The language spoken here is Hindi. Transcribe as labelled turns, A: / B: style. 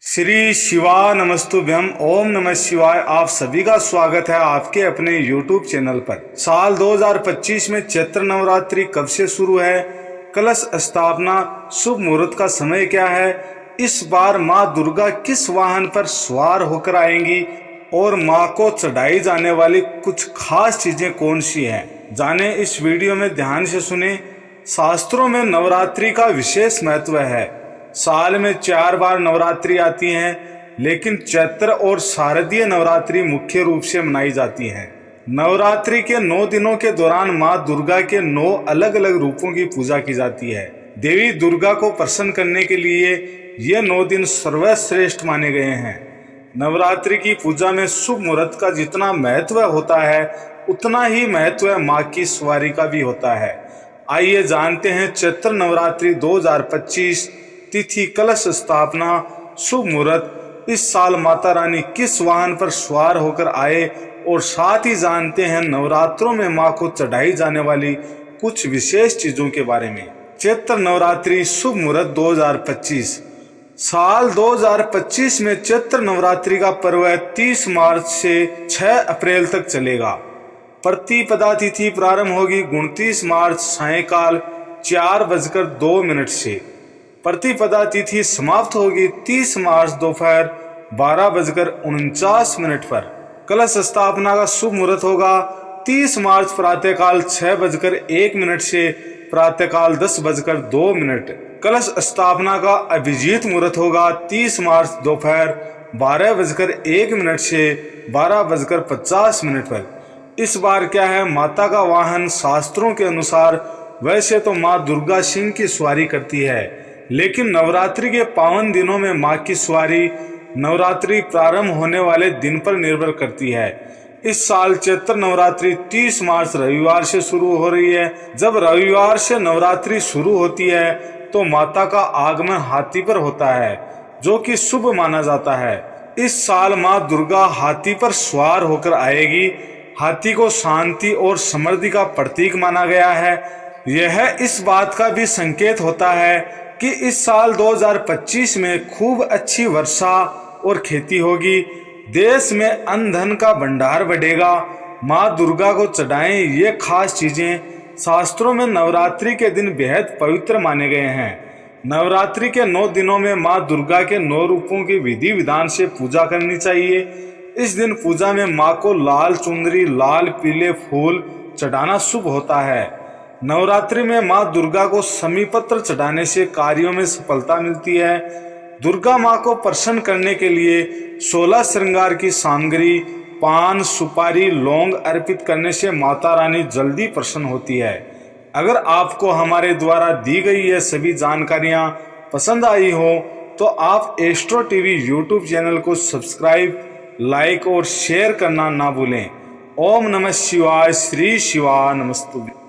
A: श्री शिवा नमस्तुभ्यम। ओम नमः शिवाय। आप सभी का स्वागत है आपके अपने YouTube चैनल पर। साल 2025 में चैत्र नवरात्रि कब से शुरू है, कलश स्थापना, शुभ मुहूर्त का समय क्या है, इस बार माँ दुर्गा किस वाहन पर सवार होकर आएंगी और माँ को चढ़ाई जाने वाली कुछ खास चीजें कौन सी हैं, जाने इस वीडियो में ध्यान से सुने। शास्त्रों में नवरात्रि का विशेष महत्व है। साल में 4 बार नवरात्रि आती हैं, लेकिन चैत्र और शारदीय नवरात्रि मुख्य रूप से मनाई जाती हैं। नवरात्रि के 9 दिनों के दौरान माँ दुर्गा के 9 अलग अलग रूपों की पूजा की जाती है। देवी दुर्गा को प्रसन्न करने के लिए ये 9 दिन सर्वश्रेष्ठ माने गए हैं। नवरात्रि की पूजा में शुभ मुहूर्त का जितना महत्व होता है, उतना ही महत्व माँ की सवारी का भी होता है। आइए जानते हैं चैत्र नवरात्रि 2025, तिथि, कलश स्थापना, शुभ मुहूर्त, इस साल माता रानी किस वाहन पर सवार होकर आए, और साथ ही जानते हैं नवरात्रों में मां को चढ़ाई जाने वाली कुछ विशेष चीजों के बारे में। चैत्र नवरात्रि शुभ मुहूर्त 2025। साल 2025 में चैत्र नवरात्रि का पर्व 30 मार्च से 6 अप्रैल तक चलेगा। प्रतिपदा तिथि प्रारंभ होगी 29 मार्च सायंकाल 4:02 से। प्रतिपदा तिथि समाप्त होगी 30 मार्च दोपहर 12:49 पर। कलश स्थापना का शुभ मुहूर्त होगा 30 मार्च प्रातःकाल 6:01 से प्रातःकाल 10:02। कलश स्थापना का अभिजीत मुहूर्त होगा 30 मार्च दोपहर 12:01 से 12:50 पर। इस बार क्या है, माता का वाहन शास्त्रों के अनुसार वैसे तो माँ दुर्गा सिंह की सवारी करती है, लेकिन नवरात्रि के पावन दिनों में माँ की सवारी नवरात्रि प्रारंभ होने वाले दिन पर निर्भर करती है। इस साल चैत्र नवरात्रि 30 मार्च रविवार से शुरू हो रही है। जब रविवार से नवरात्रि शुरू होती है तो माता का आगमन हाथी पर होता है, जो कि शुभ माना जाता है। इस साल माँ दुर्गा हाथी पर सवार होकर आएगी। हाथी को शांति और समृद्धि का प्रतीक माना गया है। यह इस बात का भी संकेत होता है कि इस साल 2025 में खूब अच्छी वर्षा और खेती होगी। देश में अन्न धन का भंडार बढ़ेगा। माँ दुर्गा को चढ़ाएं ये खास चीजें शास्त्रों में नवरात्रि के दिन बेहद पवित्र माने गए हैं। नवरात्रि के 9 दिनों में माँ दुर्गा के 9 रूपों की विधि विधान से पूजा करनी चाहिए। इस दिन पूजा में माँ को लाल चुनरी, लाल पीले फूल चढ़ाना शुभ होता है। नवरात्रि में माँ दुर्गा को शमी पत्र चढ़ाने से कार्यों में सफलता मिलती है। दुर्गा माँ को प्रसन्न करने के लिए 16 श्रृंगार की सामग्री, पान, सुपारी, लौंग अर्पित करने से माता रानी जल्दी प्रसन्न होती है। अगर आपको हमारे द्वारा दी गई ये सभी जानकारियाँ पसंद आई हो तो आप एस्ट्रो टीवी YouTube चैनल को सब्सक्राइब, लाइक और शेयर करना ना भूलें। ओम नमः शिवाय। श्री शिवा नमस्तुभ्यं।